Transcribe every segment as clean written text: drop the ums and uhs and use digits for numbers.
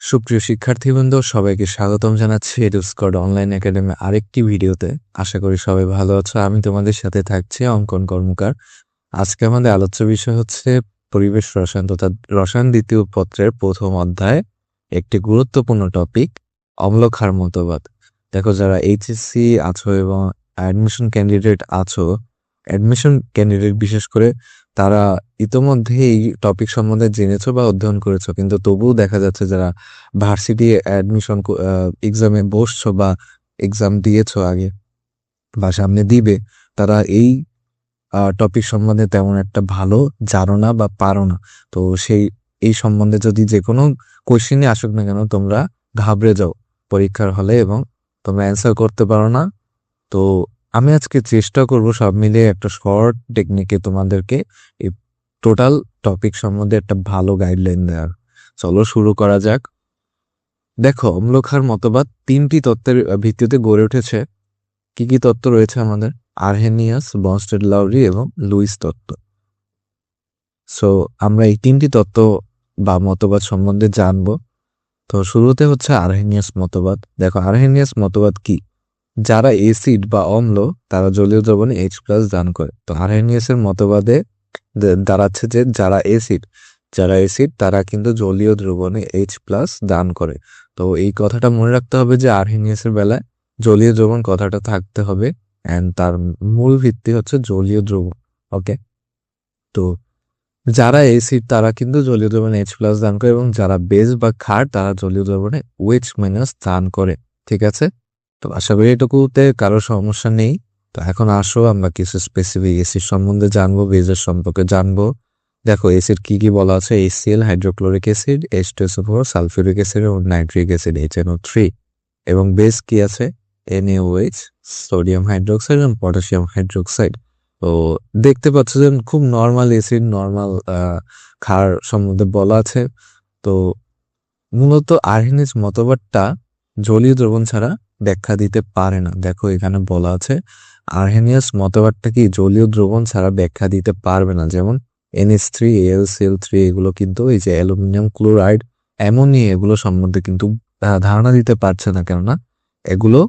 সুপ্রিয় শিক্ষার্থীবৃন্দ, সবাইকে স্বাগতম জানাচ্ছি এডুস্কড অনলাইন একাডেমি আরেকটি ভিডিওতে। আশা করি সবাই ভালো আছো। আমি তোমাদের সাথে থাকছি অঙ্কন কর্মকার। আজকে আমাদের আলোচ্য বিষয় হচ্ছে পরিবেশ রসায়ন তথা রসায়ন দ্বিতীয় পত্রের প্রথম অধ্যায় একটি গুরুত্বপূর্ণ টপিক, অম্লক্ষার মতবাদ। দেখো, যারা এইচএসসি আছো এবং অ্যাডমিশন ক্যান্ডিডেট আছো, অ্যাডমিশন ক্যান্ডিডেট বিশেষ করে, তারা ইতোমধ্যে এই টপিক সম্বন্ধে জেনেছো বা অধ্যয়ন করেছো, কিন্তু তবুও দেখা যাচ্ছে যারা ভার্সিটি অ্যাডমিশন এক্সামে বসছো বা এক্সাম দিয়েছো আগে বা সামনে দিবে, তারা এই টপিক সম্বন্ধে তেমন একটা ভালো জানো না বা পারো না। তো এই সম্বন্ধে যদি যে কোনো কোশ্চেনই আসুক না কেন, তোমরা ঘাবড়ে যাও পরীক্ষার হলে এবং তোমরা অ্যান্সার করতে পারো না। তো আমি আজকে চেষ্টা করব সব মিলিয়ে একটা শর্ট টেকনিকে তোমাদেরকে এই টোটাল টপিক সম্বন্ধে একটা ভালো গাইডলাইন দেওয়ার। চলো শুরু করা যাক। দেখো, অম্লক্ষার মতবাদ তিনটি তত্ত্বের ভিত্তিতে গড়ে উঠেছে। কি কি তত্ত্ব রয়েছে আমাদের? আরহেনিয়াস, বনস্টেড-লাউরি এবং লুইস তত্ত্ব। সো আমরা এই তিনটি তত্ত্ব বা মতবাদ সম্বন্ধে জানবো। তো শুরুতে হচ্ছে আরহেনিয়াস মতবাদ। দেখো, আরহেনিয়াস মতবাদ কি? যারা এসিড বা অম্ল তারা জলীয় দ্রবণে H+ দান করে। তো আরহেনিয়াসের মতবাদে দাঁড়াচ্ছে যে যারা অ্যাসিড তারা কিন্তু জলীয় দ্রবণে H+ দান করে। তো এই কথাটা মনে রাখতে হবে যে আরহেনিয়াসের বেলায় জলীয় দ্রবণ কথাটা থাকতে হবে, অ্যান্ড তার মূল ভিত্তি হচ্ছে জলীয় দ্রবণ। ওকে, তো যারা অ্যাসিড তারা কিন্তু জলীয় দ্রবণে H+ দান করে এবং যারা বেস বা ক্ষার তারা জলীয় দ্রবণে OH- দান করে। ঠিক আছে, তো আশা করি এটুকুতে কারো সমস্যা নেই। তো এখন আসো আমরা কিছু স্পেসিফিক এসিড সম্বন্ধে জানবো, বেজের সম্পর্কে জানবো। দেখো, এসিড কি কি বলা আছে: HCl, hydrochloric acid, H2SO4, sulphuric acid এবং নাইট্রিক অ্যাসিড HNO3। এবং বেস কি আছে? NaOH, সোডিয়াম হাইড্রোক্সাইড এবং পটাশিয়াম হাইড্রোক্সাইড। তো দেখতে পাচ্ছ যে খুব নর্মাল এসিড, নর্মাল ক্ষার সম্বন্ধে বলা আছে। তো মূলত আরহেনিয়াস মতবাদটা জলীয় দ্রবণ ছাড়া ব্যাখ্যা দিতে পারে না। দেখো, এখানে বলা আছে আরহেনিয়াস মতবাদটা কি জলীয় দ্রবণ ছাড়া ব্যাখ্যা দিতে পারবে না। যেমন NH3, AlCl3 এগুলো কিন্তু এই যে অ্যালুমিনিয়াম ক্লোরাইড, অ্যামোনিয়া, এগুলো সম্বন্ধে কিন্তু ধারণা দিতে পারছে না, কেননা এগুলো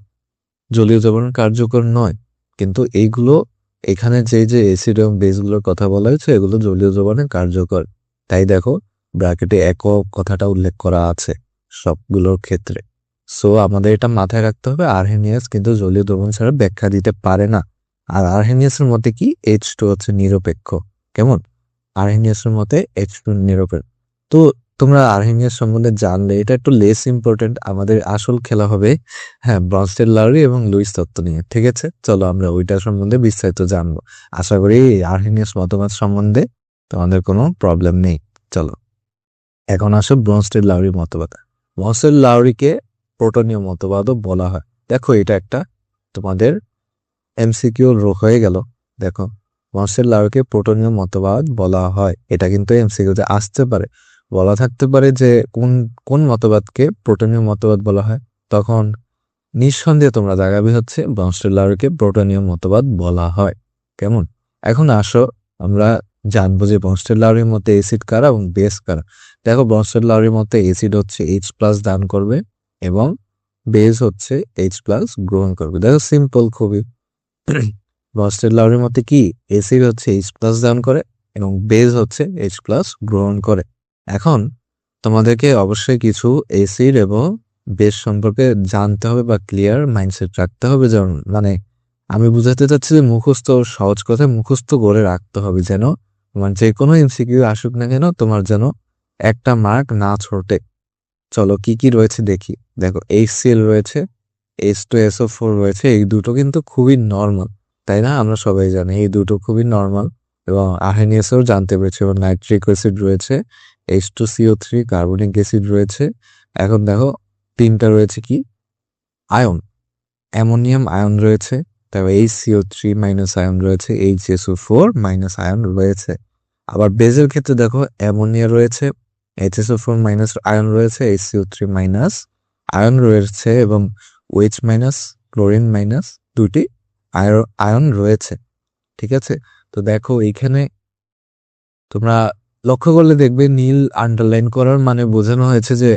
জলীয় দ্রবণের কার্যকর নয়। কিন্তু এইগুলো এখানে যে অ্যাসিড এবং বেসগুলোর কথা বলা হয়েছে এগুলো জলীয় দ্রবণে কার্যকর। তাই দেখো, ব্র্যাকেটে একক কথাটা উল্লেখ করা আছে সবগুলোর ক্ষেত্রে। সো আমাদের এটা মাথায় রাখতে হবে, আরহেনিয়াস কিন্তু জলীয় দ্রবণ ছাড়া ব্যাখ্যা দিতে পারে না। আর আরহেনিয়াসের মতে কি H2 হচ্ছে নিরপেক্ষ। কেমন? আরহেনিয়াসের মতে H2 নিরপেক্ষ। তো তোমরা আরহেনিয়াস সম্বন্ধে জানলে এটা একটু লেস ইম্পর্টেন্ট। আমাদের আসল খেলা হবে হ্যাঁ ব্রনস্টেড-লাউরি এবং লুইস তত্ত্ব নিয়ে। ঠিক আছে, চলো আমরা ওইটা সম্বন্ধে বিস্তারিত জানবো। আশা করি আরহেনিয়াস মতবাদ সম্বন্ধে তোমাদের কোনো প্রবলেম নেই। চলো এখন আসো ব্রনস্টেড-লাউরি মতবাদ। ব্রনস্টেড-লাউরিকে প্রোটনীয় মতবাদও বলা হয়। দেখো, এটা একটা তোমাদের MCQ হয়ে গেল। দেখো, ব্রনস্টেড-লাউরিকে প্রোটনীয় মতবাদ বলা হয়, এটা কিন্তু MCQতে আসতে পারে। বলা থাকতে পারে যে কোন কোন মতবাদকে প্রোটনীয় মতবাদ বলা হয়, তখন নিঃসন্দেহে তোমরা জাগাবে হচ্ছে ব্রনস্টেড-লাউরিকে প্রোটনীয় মতবাদ বলা হয়। কেমন? এখন আসো আমরা জানবো যে ব্রনস্টেড-লাউরির মতে এসিড কারা এবং বেস কারা। দেখো, ব্রনস্টেড-লাউরির মতে এসিড হচ্ছে H+ দান করবে এবং বেস হচ্ছে H+ গ্রহণ করবে। দেখো, সিম্পল খুবই। ব্রনস্টেড-লাউরির মতে কি এসিড হচ্ছে H+ দান করে এবং বেস হচ্ছে H+ গ্রহণ করে। এখন তোমাদেরকে অবশ্যই কিছু এসিড এবং বেস সম্পর্কে জানতে হবে বা ক্লিয়ার মাইন্ডসেট রাখতে হবে। যেমন মানে আমি বুঝাতে চাচ্ছি যে মুখস্থ, সহজ কথায় মুখস্থ করে রাখতে হবে, যেন তোমার যে কোনো MCQ আসুক না কেন তোমার যেন একটা মার্ক না ছোটে। চলো কি কি রয়েছে দেখি। দেখো, HCl রয়েছে, H2SO4 রয়েছে, এই দুটো কিন্তু খুবই নর্মাল, তাই না? আমরা সবাই জানি এই দুটো খুবই নর্মাল এবং আরহেনিয়াসও জানতে পেরেছি। এবং নাইট্রিক অ্যাসিড রয়েছে, H2CO3 কার্বনিক অ্যাসিড রয়েছে। এখন দেখো, তিনটা রয়েছে কি আয়ন, অ্যামোনিয়াম আয়ন রয়েছে, তারপর HCO3- আয়ন রয়েছে, HSO4- আয়ন রয়েছে। আবার বেজের ক্ষেত্রে দেখো, অ্যামোনিয়া রয়েছে, HSO4- আয়ন রয়েছে, HCO3- আয়ন রয়েছে এবং OH-, ক্লোরিন- দুটি আয়ন রয়েছে। ঠিক আছে, তো দেখো এইখানে তোমরা লক্ষ্য করলে দেখবে নীল আন্ডারলাইন করার মানে বোঝানো হয়েছে যে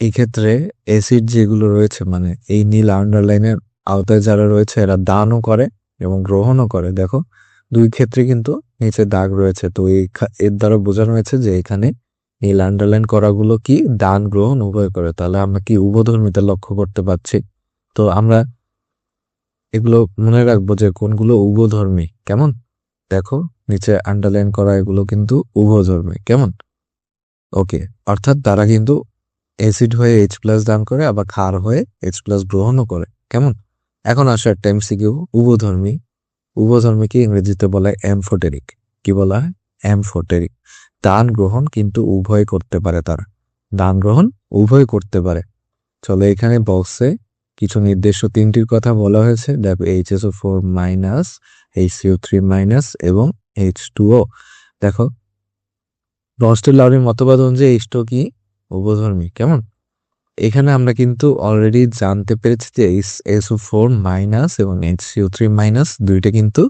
এই ক্ষেত্রে অ্যাসিড যেগুলো রয়েছে মানে এই নীল আন্ডারলাইনের আওতায় যারা রয়েছে এরা দানও করে এবং গ্রহণও করে। দেখো দুই ক্ষেত্রে কিন্তু নিচে দাগ রয়েছে, তো এর দ্বারা বোঝানো হয়েছে যে এখানে নীল আন্ডারলাইন করাগুলো কি দান গ্রহণ উভয় করে। তাহলে আমরা কি উভধর্মিতা লক্ষ্য করতে পারছি। তো আমরা এগুলো মনে রাখবো যে কোনগুলো উভধর্মী। কেমন, দেখো নিচে আন্ডারলাইন করা এগুলো কিন্তু উভধর্মী। কেমন, ওকে, অর্থাৎ তারা কিন্তু অ্যাসিড হয়ে H+ দান করে আবার ক্ষার হয়ে H+ গ্রহণও করে। কেমন, এখন আসো একটা এমসিকিউ। উভধর্মী, উভধর্মীকে ইংরেজিতে বলা হয় অ্যামফোটেরিক। কি বলা হয়? অ্যামফোটেরিক। দান গ্রহণ কিন্তু উভয় করতে পারে, তারা দান গ্রহণ উভয় করতে পারে। চলো এখানে বক্সে কিছু নির্দিষ্ট তিনটির কথা বলা হয়েছে। দেখো HSO4 মাইনাস, HCO3 মাইনাস এবং H2O। দেখো রস্টের লাউরির মতবাদ অনুযায়ী H2O কি উভধর্মী। কেমন, এখানে আমরা কিন্তু অলরেডি জানতে পেরেছি যে SO4 মাইনাস এবং HCO3 মাইনাস দুইটা কিন্তু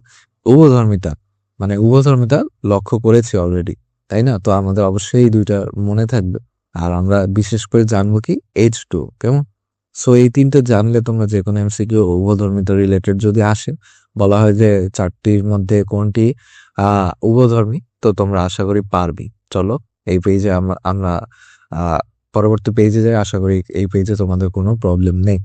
উভধর্মিতা, মানে উভধর্মিতা লক্ষ্য করেছি অলরেডি, তাই না? তো আমাদের অবশ্যই এই দুইটা মনে থাকবে। আর আমরা বিশেষ করে জানবো কি H2। কেমন, সো এই তিনটা জানলে তোমরা যে কোনো এমসিকিউ উভধর্মিতা রিলেটেড যদি আসে, বলা হয় যে চারটির মধ্যে কোনটি উভধর্মী, তো তোমরা আশা করি পারবি। চলো এই পেজে আমরা আমরা পরবর্তী পেজে যাই। আশা করি এই পেজে তোমাদের কোনো প্রবলেম নেই।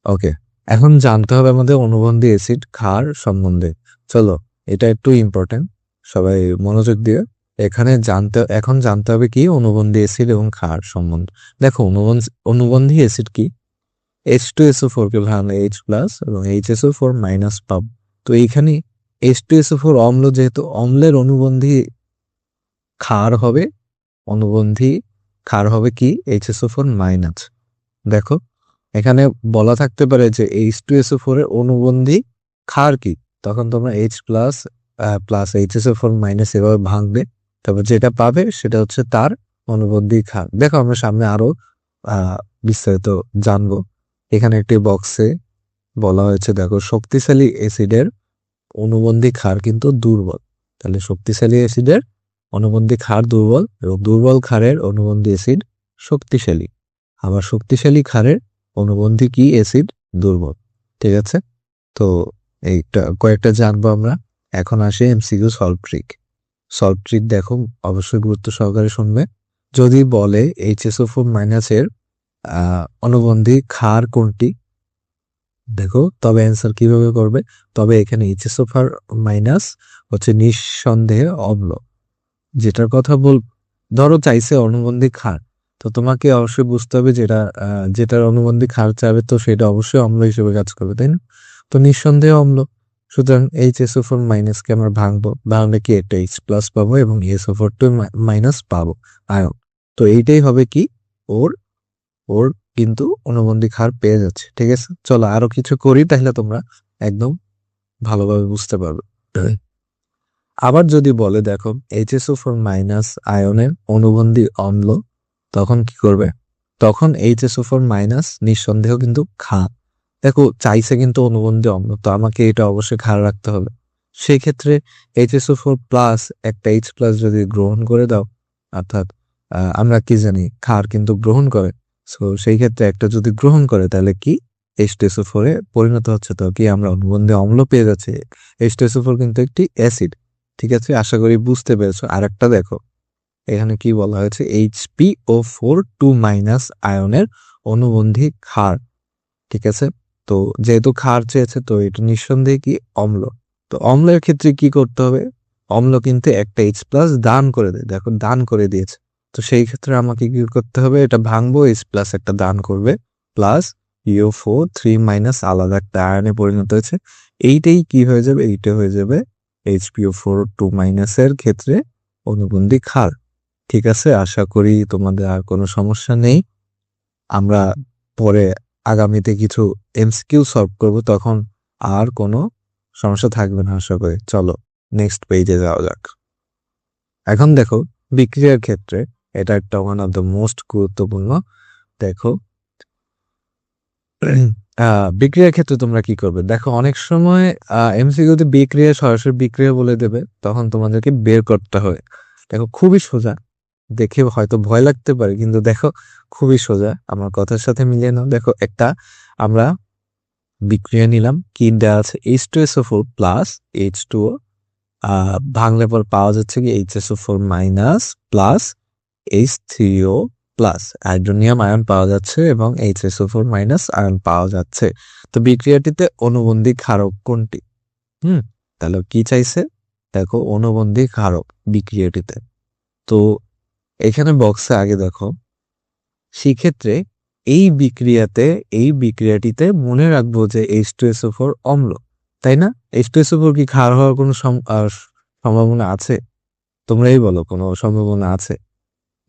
ওকে, এখন জানতে হবে আমাদের অনুবন্ধী অ্যাসিড ক্ষার সম্বন্ধে। চলো এটা একটু ইম্পর্টেন্ট, সবাই মনোযোগ দিয়ে এখন জানতে হবে কি অনুবন্ধী অ্যাসিড এবং ক্ষার সম্বন্ধে। দেখো অনুবন্ধী অ্যাসিড কি, H2SO4 কে ভাঙলে H+ এবং HSO4 মাইনাস পাব। তো এইখানে H2SO4 অম্ল, যেহেতু অম্লের অনুবন্ধী ক্ষার হবে, অনুবন্ধী ক্ষার হবে কি HSO4 মাইনাস। দেখো এখানে বলা থাকতে পারে যে H2SO4 এর অনুবন্ধী ক্ষার কি, তখন তোমরা H+ প্লাস HSO4 মাইনাস এভাবে ভাঙবে, তারপর যেটা পাবে সেটা হচ্ছে তার অনুবন্ধী ক্ষার। দেখো আমরা সামনে আরো বিস্তারিত জানবো। এখানে একটি বক্সে বলা হয়েছে, দেখো শক্তিশালী অ্যাসিডের অনুবন্ধী ক্ষার কিন্তু দুর্বল। তাহলে শক্তিশালী অ্যাসিডের অনুবন্ধী ক্ষার দুর্বল এবং দুর্বল ক্ষারের অনুবন্ধী অ্যাসিড শক্তিশালী, আবার শক্তিশালী ক্ষারের অনুবন্ধী কি অ্যাসিড দুর্বল। ঠিক আছে, তো এইটা কয়েকটা জানবো আমরা। এখন আসে MCQ solve trick. Solve trick দেখো অবশ্যই গুরুত্ব সহকারে শুনবে। যদি বলে HSO4 মাইনাসের অনুবন্ধী ক্ষার কোনটি, দেখো তবে অ্যান্সার কিভাবে করবে। তবে এখানে HSO4 মাইনাস হচ্ছে নিঃসন্দেহে অম্ল, যেটার কথা ধরো চাইছে অনুবন্ধী ক্ষার, তো তোমাকে অবশ্যই বুঝতে হবে যেটার অনুবন্ধী ক্ষার চাবে তো সেটা অবশ্যই অম্ল হিসেবে কাজ করবে, তাই না? তো নিঃসন্দেহে অম্ল, সুতরাং HSO4 মাইনাসকে আমরা ভাঙলে কি একটা H+ পাবো এবং SO4 মাইনাস পাবো আয়ন। তো এইটাই হবে কি ওর ওর কিন্তু অনুবন্ধী ক্ষার পেয়ে যাচ্ছে। ঠিক আছে, চলো আরো কিছু করি তাহলে তোমরা একদম ভালোভাবে বুঝতে পারবে। আবার যদি বলে দেখো HSO4 মাইনাস আয়নের অনুবন্ধী অম্ল, তখন কি করবে? তখন HSO4 মাইনাস নিঃসন্দেহ কিন্তু ক্ষার। দেখো চাইছে কিন্তু অনুবন্ধী অম্ল, তো আমাকে এটা অবশ্যই ক্ষার রাখতে হবে। সেই ক্ষেত্রে HSO4 প্লাস একটা H+ যদি গ্রহণ করে দাও, অর্থাৎ আমরা কি জানি ক্ষার কিন্তু গ্রহণ করে, সো সেই ক্ষেত্রে একটা যদি গ্রহণ করে তাহলে কি H2SO4 এ পরিণত হচ্ছে, তো কি আমরা অনুবন্ধী অম্ল পেয়ে যাচ্ছি। H2SO4 কিন্তু একটি অ্যাসিড। ঠিক আছে, আশা করি বুঝতে পেরেছো। আর একটা দেখো এখানে কি বলা হয়েছে, HPO4 2 মাইনাস আয়নের অনুবন্ধী ক্ষার। ঠিক আছে, তো যেহেতু ক্ষার চেয়েছে তো এটা নিঃসন্দেহে কি অম্ল। তো অম্লের ক্ষেত্রে কি করতে হবে, অম্ল কিন্তু একটা H+ দান করে দেয়, দেখো দান করে দিয়েছে। তো সেই ক্ষেত্রে আমাকে কি করতে হবে, এটা ভাঙবো, H+ একটা দান করবে প্লাস PO4 3 মাইনাস আলাদা একটা আয়নে পরিণত হয়েছে। এইটাই কি হয়ে যাবে, এইটা হয়ে যাবে HPO4 2 মাইনাসের ক্ষেত্রে অনুবন্ধী ক্ষার। ঠিক আছে, আশা করি তোমাদের আর কোনো সমস্যা নেই। আমরা পরে আগামীতে কিছু এমসিকিউ সলভ করব, তখন আর কোনো সমস্যা থাকবে না আশা করি। চলো নেক্সট পেজে যাওয়া যাক। এখন দেখো বিক্রিয়ার ক্ষেত্রে এটা একটা ওয়ান অফ দ্য মোস্ট গুরুত্বপূর্ণ। দেখো বিক্রিয়ার ক্ষেত্রে তোমরা কি করবে, দেখো অনেক সময় এমসিকিউতে বিক্রিয়া সরাসরি বিক্রিয়া বলে দেবে, তখন তোমাদেরকে বের করতে হয় দেখো খুবই সোজা, দেখে হয়তো ভয় লাগতে পারে কিন্তু দেখো খুবই সোজা, আমার কথার সাথে মিলিয়ে নাও। দেখো একটা আমরা বিক্রিয়া নিলাম, কি দেওয়া আছে H2SO4 প্লাস H2O, ভাঙলে পর পাওয়া যাচ্ছে কি HSO4 minus plus H3O plus, hydronium ion পাওয়া যাচ্ছে এবং HSO4 মাইনাস আয়ন পাওয়া যাচ্ছে। তো বিক্রিয়াটিতে অনুবন্ধী ক্ষারক কোনটি? তাহলে কি চাইছে? দেখো অনুবন্ধী ক্ষারক বিক্রিয়াটিতে। তো এখানে বক্সে আগে দেখো, সেক্ষেত্রে এই বিক্রিয়াটিতে মনে রাখবো যে H2SO4 অম্ল, তাই না? H2SO4 কি ক্ষার হওয়ার কোনো সম্ভাবনা আছে? তোমরাই বলো, কোনো সম্ভাবনা আছে?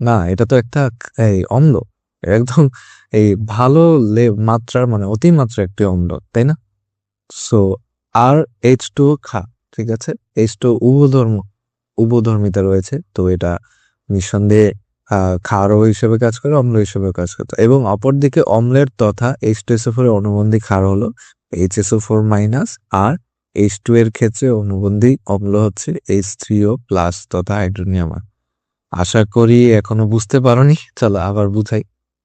না, এটা তো একটা এই অম্ল, একদম এই ভালো মাত্রার মানে অতিমাত্রা একটি অম্ল, তাই না? সো আর H2O ক্ষার, ঠিক আছে, H2O উভধর্মিতা রয়েছে, তো এটা নিঃসন্দেহে ক্ষারও হিসেবে কাজ করে, অম্ল হিসেবে কাজ করতে। এবং অপরদিকে অম্লের তথা H2SO4 এর অনুবন্ধী ক্ষার হলো HSO4 মাইনাস, আর H2 এর ক্ষেত্রে অনুবন্ধী অম্ল হচ্ছে H3O প্লাস তথা হাইড্রোনিয়াম আয়ন। আশা করি এখনো বুঝতে পারোনি, চলো আবার বুঝাই।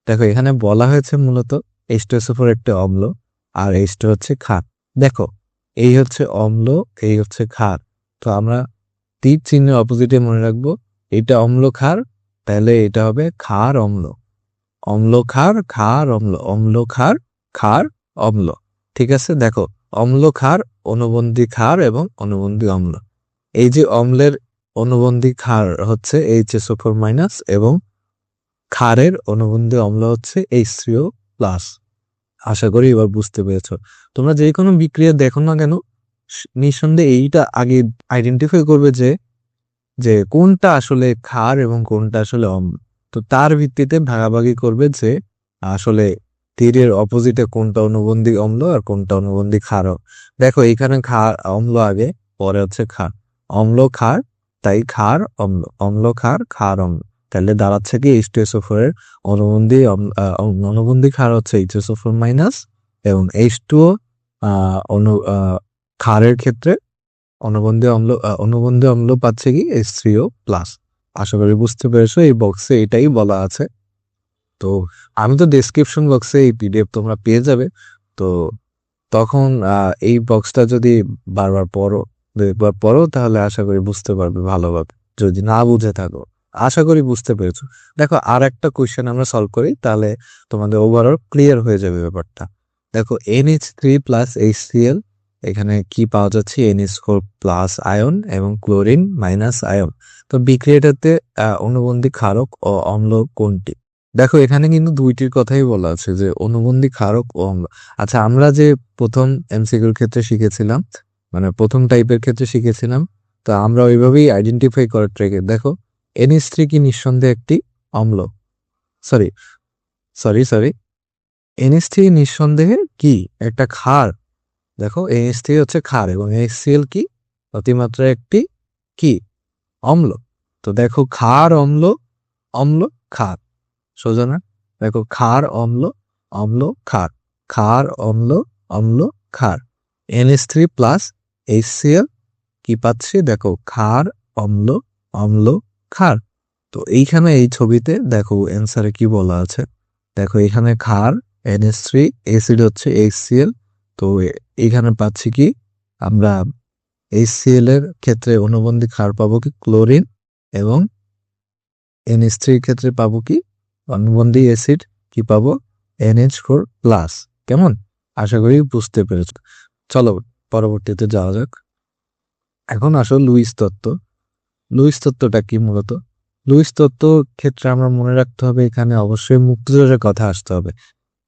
দেখো এখানে বলা হয়েছে মূলত H2SO4 একটি অম্ল আর H2 হচ্ছে ক্ষার। দেখো এই হচ্ছে অম্ল, এই হচ্ছে ক্ষার, তো আমরা তীর চিহ্নের অপোজিটে মনে রাখবো এটা অম্ল ক্ষার, তাহলে এটা হবে ক্ষার অম্ল, অম্ল ক্ষার ক্ষার অম্ল, অম্ল ক্ষার ক্ষার অম্ল। ঠিক আছে, দেখো অম্ল ক্ষার, অনুবন্ধী ক্ষার এবং অনুবন্ধী অম্ল। এই যে অম্লের অনুবন্ধী ক্ষার হচ্ছে HSO4 মাইনাস এবং ক্ষারের অনুবন্ধী অম্ল হচ্ছে H3O প্লাস। আশা করি এবার বুঝতে পেরেছো। তোমরা যে কোনো বিক্রিয়া দেখো না কেন, নিঃসন্দেহে এইটা আগে আইডেন্টিফাই করবে যে যে কোনটা আসলে ক্ষার এবং কোনটা আসলে অম্ল। তো তার ভিত্তিতে ভাগাভাগি করবে যে আসলে তীরের অপোজিটে কোনটা অনুবন্ধী অম্ল আর কোনটা অনুবন্ধী ক্ষার। দেখো এইখানে ক্ষার অম্ল আগে, পরে হচ্ছে ক্ষার, অম্ল ক্ষার, তাই ক্ষার অম্ল, অম্ল ক্ষার ক্ষার অম্ল। তাহলে দাঁড়াচ্ছে কি H2SO4 এর অনুবন্ধী ক্ষার হচ্ছে HSO4 মাইনাস এবং H2O ক্ষারের ক্ষেত্রে অনুবন্ধী অম্ল পাচ্ছে কি H3O প্লাস। আশা করি বুঝতে পেরেছো, এই বক্সে এটাই বলা আছে। তো আমি তো ডেসক্রিপশন বক্সে এই পিডিএফ তোমরা পেয়ে যাবে, তো তখন এই বক্সটা যদি বারবার পড়ো, দুইবার পড়ো, তাহলে আশা করি বুঝতে পারবে ভালোভাবে। যদি না বুঝে থাকো, আশা করি বুঝতে পেরেছো। দেখো আর একটা কোয়েশ্চেন আমরা সলভ করি, তাহলে তোমাদের ওভারঅল ক্লিয়ার হয়ে যাবে ব্যাপারটা। দেখো NH3 প্লাস HCl, এখানে কি পাওয়া যাচ্ছে NH4 প্লাস আয়ন এবং ক্লোরিন মাইনাস আয়ন। তো বিক্রিয়াটাতে অনুবন্ধী ক্ষারক ও অম্ল কোনটি? দেখো এখানে কিন্তু দুইটির কথাই বলা আছে, যে অনুবন্ধী ক্ষারক ও অম্ল। আচ্ছা, আমরা যে প্রথম এমসিকিউর ক্ষেত্রে শিখেছিলাম, মানে প্রথম টাইপের ক্ষেত্রে শিখেছিলাম, তো আমরা ওইভাবেই আইডেন্টিফাই করার ট্রেকে দেখো NH3 কি নিঃসন্দেহে একটি অম্ল, সরি সরি সরি NH3 নিঃসন্দেহে কি একটা ক্ষার। দেখো NH3 হচ্ছে ক্ষার এবং HCl কি অতিমাত্রা একটি কি অম্ল। তো দেখো ক্ষার অম্ল, অম্ল ক্ষার, সোজা না? দেখো ক্ষার অম্ল, অম্ল ক্ষার, ক্ষার অম্ল, অম্ল ক্ষার, NH3 প্লাস HCl কি পাচ্ছি? দেখো ক্ষার অম্ল, অম্ল ক্ষার। তো এইখানে এই ছবিতে দেখো অ্যান্সারে কি বলা আছে, দেখো এখানে ক্ষার NH3, অ্যাসিড হচ্ছে HCl। তো এইখানে পাচ্ছি কি আমরা HCl এর ক্ষেত্রে অনুবন্ধী ক্ষার পাবো কি ক্লোরিন, এবং NH3 এর ক্ষেত্রে পাবো কি অনুবন্ধী অ্যাসিড কি পাবো NH4 প্লাস। কেমন? আশা করি বুঝতে পেরেছো। চলো পরবর্তীতে যাওয়া যাক। এখন আসো লুইস তত্ত্ব। লুইস তত্ত্বটা কি মূলত? লুইস তত্ত্ব ক্ষেত্রে আমরা মনে রাখতে হবে এখানে অবশ্যই মুক্তজোড়ের কথা আসতে হবে,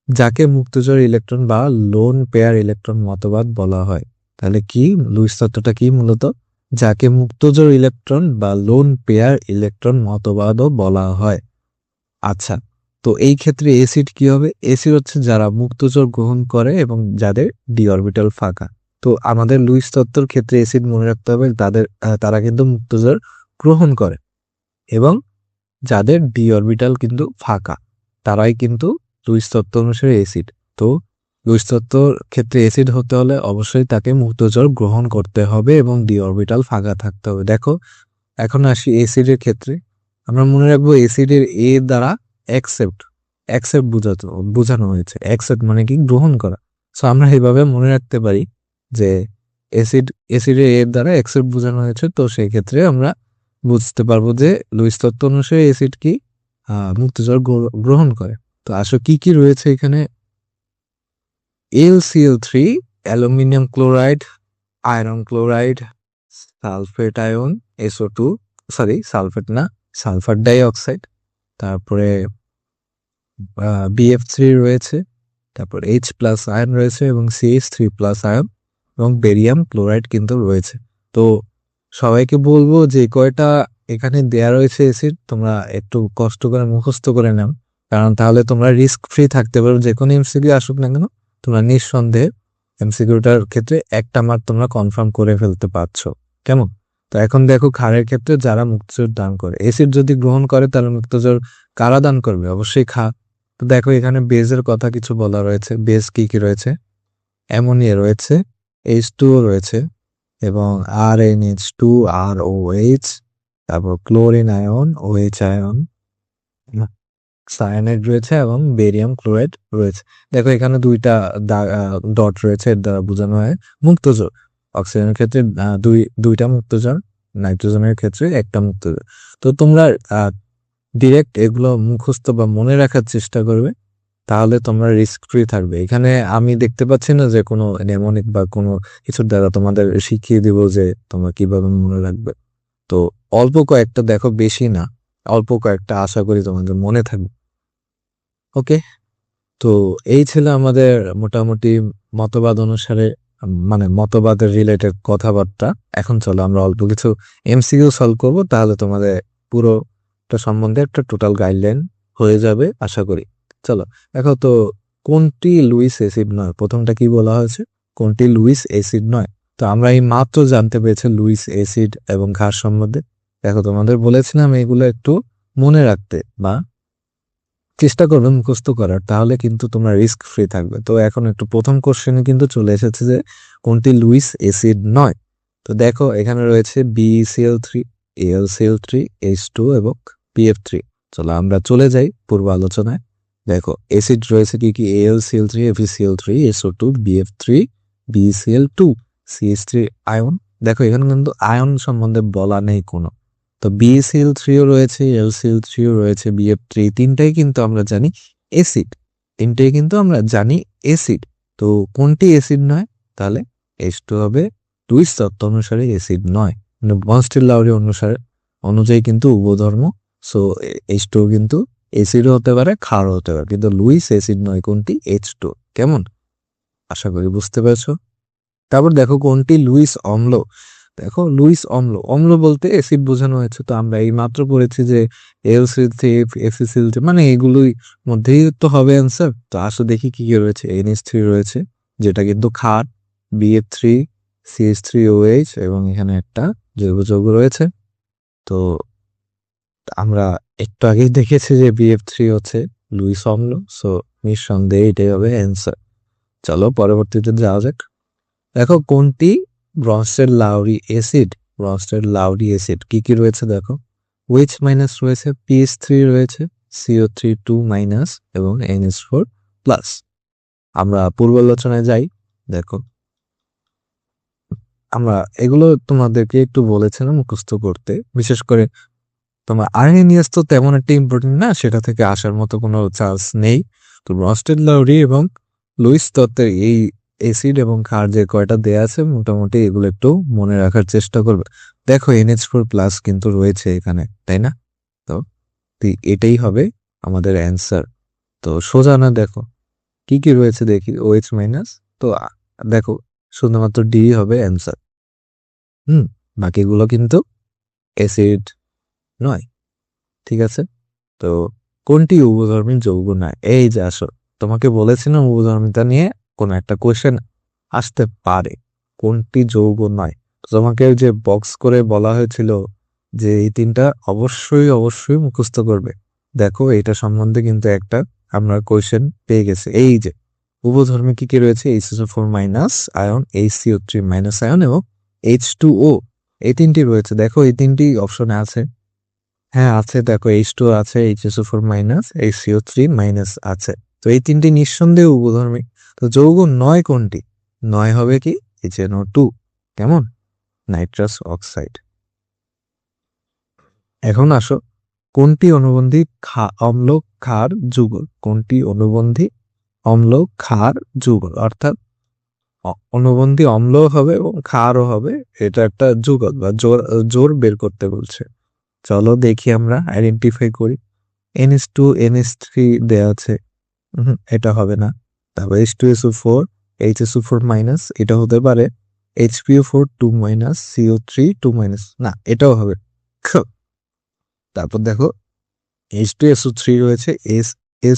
যাকে মুক্তজোড় ইলেকট্রন বা লোন পেয়ার ইলেকট্রন মতবাদ বলা হয়। তাহলে কি লুইস তত্ত্বটা কি মূলত? যাকে মুক্তজোড় ইলেকট্রন বা লোন পেয়ার ইলেকট্রন মতবাদও বলা হয়। আচ্ছা, তো এই ক্ষেত্রে এসিড কি হবে? এসিড হচ্ছে যারা মুক্তজোড় গ্রহণ করে এবং যাদের ডি অরবিটাল ফাঁকা। তো আমাদের লুইস তত্ত্বর ক্ষেত্রে এসিড মনে রাখতে হবে তারা কিন্তু মুক্তজোড় গ্রহণ করে, এবং যাদের ডি অরবিটাল কিন্তু ফাঁকা, তারাই কিন্তু লুইস তত্ত্ব অনুসারে এসিড। তো লুইস তত্ত্বর ক্ষেত্রে এসিড হতে হলে অবশ্যই তাকে মুক্তজোড় গ্রহণ করতে হবে এবং ডি অরবিটাল ফাঁকা থাকতে হবে। দেখো এখন আসি অ্যাসিডের ক্ষেত্রে। আমরা মনে রাখবো অ্যাসিডের এ দ্বারা অ্যাকসেপ্ট অ্যাকসেপ্ট বোঝানো হয়েছে। অ্যাকসেপ্ট মানে কি গ্রহণ করা। সো আমরা এইভাবে মনে রাখতে পারি যে অ্যাসিডের এর দ্বারা অ্যাকসেপ্ট বোঝানো হয়েছে। তো সেই ক্ষেত্রে আমরা বুঝতে পারবো যে লুইস তত্ত্ব অনুসারে অ্যাসিড কি মুক্তজল গ্রহণ করে। তো আসলে কি রয়েছে এখানে? LCl3, aluminium chloride, iron chloride, sulphate ion, SO2, sorry sulphate না, সালফার ডাই অক্সাইড, তারপরে BF3 রয়েছে, তারপর H প্লাস আয়ন রয়েছে এবং CH3 প্লাস আয়ন এবং বেরিয়াম ক্লোরাইড কিন্তু রয়েছে। তো সবাইকে বলবো যে কয়টা এখানে দেয়া রয়েছে অ্যাসিড তোমরা একটু কষ্ট করে মুখস্থ করে নাও, কারণ তাহলে তোমরা রিস্ক ফ্রি থাকতে পারো। যে কোনো এমসিকিউ আসুক না কেন তোমরা নিঃসন্দেহে এমসিকিউটার ক্ষেত্রে একটা মার্ক তোমরা কনফার্ম করে ফেলতে পারছো। কেমন? তো এখন দেখো ক্ষারের ক্ষেত্রে যারা মুক্তজল দান করে, অ্যাসিড যদি গ্রহণ করে তাহলে মুক্তজল কারা দান করবে? অবশ্যই ক্ষার। তো দেখো এখানে বেজের কথা কিছু বলা রয়েছে। বেজ কি রয়েছে? অ্যামোনিয়া রয়েছে, H2O রয়েছে এবং RnH2, ROH, তারপর chlorine ion, OH ion, cyanide রয়েছে এবং বেরিয়াম ক্লোরাইড রয়েছে। দেখো এখানে দুইটা ডট রয়েছে, এর দ্বারা বোঝানো হয় মুক্তজল। অক্সিজেনের ক্ষেত্রে দুইটা মুক্তজল, নাইট্রোজেনের ক্ষেত্রে একটা মুক্তজল। তো তোমরা ডিরেক্ট এগুলো মুখস্থ বা মনে রাখার চেষ্টা করবে, তাহলে তোমরা রিস্ক ফ্রি থাকবে। এখানে আমি দেখতে পাচ্ছি না যে কোনো নেমোনিক বা কোনো কিছুর দ্বারা তোমাদের শিখিয়ে দিব যে তোমরা কিভাবে মনে রাখবে। তো অল্প কয়েকটা দেখো, বেশি না, অল্প কয়েকটা আশা করি তোমাদের মনে থাকবে। ওকে, তো এই ছিল আমাদের মোটামুটি মতবাদ অনুসারে মানে মতবাদের রিলেটেড কথাবার্তা। এখন চলো আমরা অল্প কিছু এমসিকিউ সলভ করব, তাহলে তোমাদের পুরোটা সম্বন্ধে একটা টোটাল গাইডলাইন হয়ে যাবে আশা করি। চলো দেখো তো, কোনটি লুইস অ্যাসিড নয়? প্রথমটা কি বলা হয়েছে? কোনটি লুইস অ্যাসিড নয়? তো আমরা এই মাত্র জানতে পেরেছি লুইস অ্যাসিড এবং ক্ষার সম্বন্ধে। দেখো তোমাদের বলেছিলাম এগুলো একটু মনে রাখতে বা চেষ্টা করবে মুখস্থ করার, তাহলে কিন্তু তোমরা রিস্ক ফ্রি থাকবে। তো এখন একটু প্রথম কোশ্চেনে কিন্তু চলে এসেছে যে কোনটি লুইস অ্যাসিড নয়। তো দেখো এখানে রয়েছে BeCl3, AlCl3, H2 এবং PF3। চলো আমরা চলে যাই পূর্ব আলোচনায়। দেখো অ্যাসিড রয়েছে কি AlCl3, FeCl3, SO2, BF3, BeCl2, CH3 ion. দেখো এখানে কিন্তু আয়ন সম্বন্ধে বলা নেই কোনো। তো BeCl3ও রয়েছে, LCl3ও রয়েছে, BF3, তিনটাই কিন্তু আমরা জানি অ্যাসিড। তিনটাই কিন্তু আমরা জানি অ্যাসিড। তো কোনটি অ্যাসিড নয়? তাহলে H2 হবে লুইস তত্ত্ব অনুসারে অ্যাসিড নয়, মানে বনস্টিল-লাউরি অনুযায়ী কিন্তু উভধর্ম। সো H2 কিন্তু অ্যাসিডও হতে পারে, ক্ষারও হতে পারে, কিন্তু লুইস অ্যাসিড নয় কোনটি? H2। কেমন? আশা করি বুঝতে পেরেছো। তারপর দেখো কোনটি লুইস অম্ল? দেখো লুইস অম্ল, অম্ল বলতে অ্যাসিড বোঝানো হয়েছে। তো আমরা এই মাত্র পড়েছি যে LCl3, FeCl3, মানে এগুলোই মধ্যেই তো হবে অ্যান্সার। তো আসো দেখি কি রয়েছে। NH3 রয়েছে যেটা কিন্তু ক্ষার, BF3, CH3OH এবং এখানে একটা জৈব যৌগ রয়েছে। তো আমরা একটু আগেই দেখেছি যে BF3 হচ্ছে লুইস অম্ল। সো নিঃসন্দেহে এটাই হবে অ্যান্সার। চলো পরবর্তীতে যাওয়া যাক। দেখো কোনটি ব্রনস্টেড-লাউরি অ্যাসিড? ব্রনস্টেড-লাউরি অ্যাসিড কি রয়েছে দেখো। OH মাইনাস রয়েছে, PH3 রয়েছে, CO3 মাইনাস এবং NH4 প্লাস। আমরা পূর্বালোচনায় যাই। দেখো আমরা এগুলো তোমাদেরকে একটু বলেছিলাম মুখস্থ করতে, বিশেষ করে তোমার আর্হেনিয়াস তো তেমন একটা ইম্পর্টেন্ট না, সেটা থেকে আসার মতো কোনো চান্স নেই। তো ব্রনস্টেড-লাউরি এবং লুইস তত্ত্বের এই অ্যাসিড এবং ক্ষার যে কয়টা দেয়া আছে মোটামুটি এগুলো একটু মনে রাখার চেষ্টা করবে। দেখো NH4 প্লাস কিন্তু রয়েছে এখানে, তাই না? তো এটাই হবে আমাদের অ্যান্সার। তো সোজা না, দেখো কি রয়েছে দেখি। OH minus. তো দেখো শুধুমাত্র ডি হবে অ্যান্সার। বাকিগুলো কিন্তু অ্যাসিড নয়। ঠিক আছে। তো কোনটি উভধর্মী যৌগ নয়? এই যে আসো, তোমাকে বলেছিলাম উভধর্মিতা নিয়ে কোন একটা কোয়েশ্চেন আসতে পারে। কোনটি যৌগ নয়? তোমাকে যে বক্স করে বলা হয়েছিল যে এই তিনটা অবশ্যই মুখস্থ করবে। দেখো এটা সম্বন্ধে কিন্তু একটা আমরা কোয়েশ্চেন পেয়ে গেছি। এই যে উভধর্মী কি রয়েছে? HCl4 minus ion, HCO3 minus ion এবং H2O। এই তিনটি রয়েছে, দেখো এই তিনটি অপশনে আছে। হ্যাঁ আছে, দেখো H2 আছে, HSO4 মাইনাস, HCO3 মাইনাস আছে। তো এই তিনটি নিঃসন্দেহে উভধর্মিক। তো যৌগ নয় কোনটি? নয় হবে কি HNO2, কেমন, নাইট্রাস অক্সাইড। এখন আসো, কোনটি অনুবন্ধী অম্ল ক্ষার যুগল? কোনটি অনুবন্ধী অম্ল ক্ষার যুগল? অর্থাৎ অনুবন্ধী অম্লও হবে এবং ক্ষারও হবে, এটা একটা যুগল বা জোর জোর বের করতে বলছে। চলো দেখি আমরা আইডেন্টিফাই করি। NH2 NH3 দেয়া আছে, এটা হবে না। তারপর H2SO4 HSO4 মাইনাস, এটা হতে পারে HPO4 2 মাইনাস CO3 2 মাইনাস, না এটাও হবে। তারপর দেখো H2SO3 রয়েছে,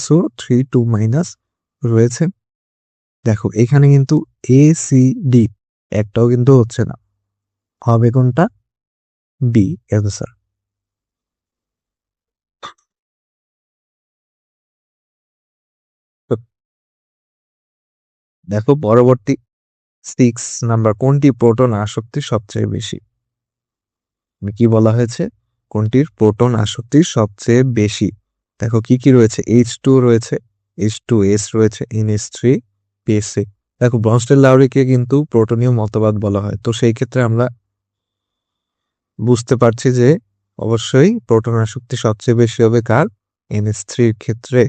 SO3 2 মাইনাস রয়েছে। দেখো এখানে কিন্তু ACD একটাও কিন্তু হচ্ছে না, হবে কোনটা? B answer. দেখো পরবর্তী 6 নাম্বার, কোনটি প্রোটন আসক্তি সবচেয়ে বেশি? কি বলা হয়েছে? কোনটির প্রোটন আসক্তি সবচেয়ে বেশি? দেখো কি কি রয়েছে, H2 রয়েছে, H2S রয়েছে, NH3 PSA। দেখো ব্রনস্টেড লাউরিকে কিন্তু প্রোটনীয় মতবাদ বলা হয়, তো সেই ক্ষেত্রে আমরা বুঝতে পারছি যে অবশ্যই প্রোটন আসক্তি সবচেয়ে বেশি হবে কার? NH3 ক্ষেত্রে।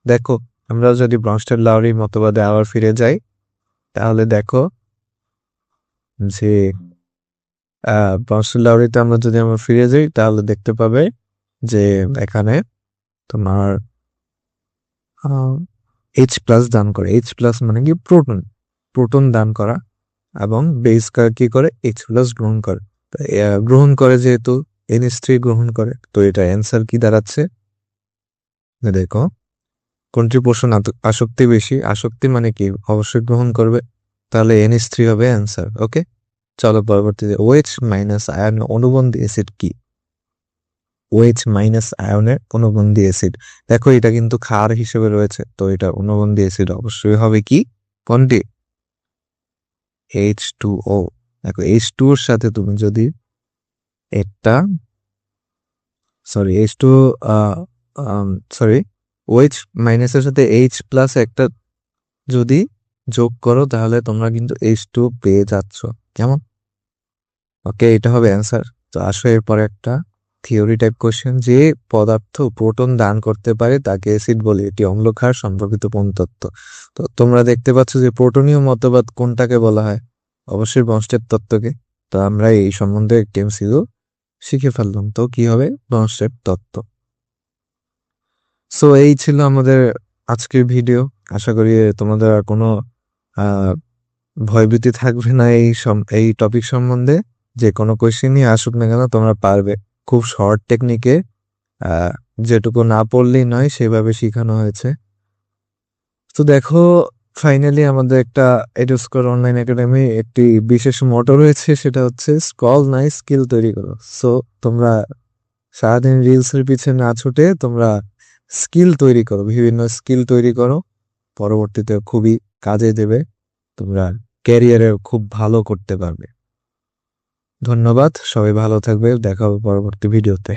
দেখো আমরা যদি ব্রনস্টেড লাউরি মতবাদে আবার ফিরে যাই, তাহলে দেখো যে ব্রনস্টেড লাউরিতে আমরা যদি ফিরে যাই, তাহলে দেখতে পাবে যে এখানে তোমার H+ দান করে। H+ মানে কি? প্রোটন, প্রোটন দান করা। এবং বেস কি করে? H+ গ্রহণ করে। গ্রহণ করে যেহেতু NH3 গ্রহণ করে, তো এটা অ্যান্সার কি দাঁড়াচ্ছে? দেখো কোনটি পোষণ আসক্তি বেশি? আসক্তি মানে কি? অবশ্যই গ্রহণ করবে, তাহলে NH3 হবে অ্যান্সার। ওকে, চলো পরবর্তীতে OH মাইনাস আয়ন অনুবন্ধী অ্যাসিড কি? OH মাইনাস আয়নের অনুবন্ধী অ্যাসিড। দেখো এটা কিন্তু ক্ষার হিসেবে রয়েছে, তো এটা অনুবন্ধী অ্যাসিড অবশ্যই হবে কি? কোনটি? H2O। দেখো H2 এর সাথে তুমি যদি একটা, সরি H2, সরি OH মাইনাসের সাথে H+ একটা যদি যোগ করো, তাহলে তোমরা কিন্তু H2 পেয়ে যাচ্ছ, কেমন? ওকে, এটা হবে অ্যান্সার। তো আসো এরপরে একটা থিওরি টাইপ কোশ্চেন, যে পদার্থ প্রোটন দান করতে পারে তাকে অ্যাসিড বলে, এটি অম্লক্ষার সম্পর্কিত কোন তত্ত্ব? তো তোমরা দেখতে পাচ্ছ যে প্রোটনীয় মতবাদ কোনটাকে বলা হয়? অবশ্যই ব্রনস্টেড তত্ত্বকে। তো আমরা এই সম্বন্ধে একটি এমসিকিউ শিখে ফেললাম, তো কি হবে? ব্রনস্টেড তত্ত্ব। সো এই ছিল আমাদের আজকের ভিডিও। আশা করি তোমাদের আর কোনো আহ ভয়ভীতি থাকবে না এই টপিক সম্বন্ধে। যে কোনো কোয়েশ্চেনই আসুক না কেন তোমরা পারবে। খুব শর্ট টেকনিকে আহ যেটুকু না পড়লেই নয় সেভাবে শেখানো হয়েছে। তো দেখো ফাইনালি আমাদের একটা এডুস্কোর অনলাইন একাডেমি একটি বিশেষ মোটো রয়েছে, সেটা হচ্ছে স্কল নাই স্কিল তৈরি করো। সো তোমরা সারাদিন রিলস এর পিছনে না ছুটে তোমরা স্কিল তৈরি করো, বিভিন্ন স্কিল তৈরি করো, পরবর্তীতে খুবই কাজে দেবে, তোমরা ক্যারিয়ারে খুব ভালো করতে পারবে। ধন্যবাদ, সবাই ভালো থাকবে, দেখা হবে পরবর্তী ভিডিওতে।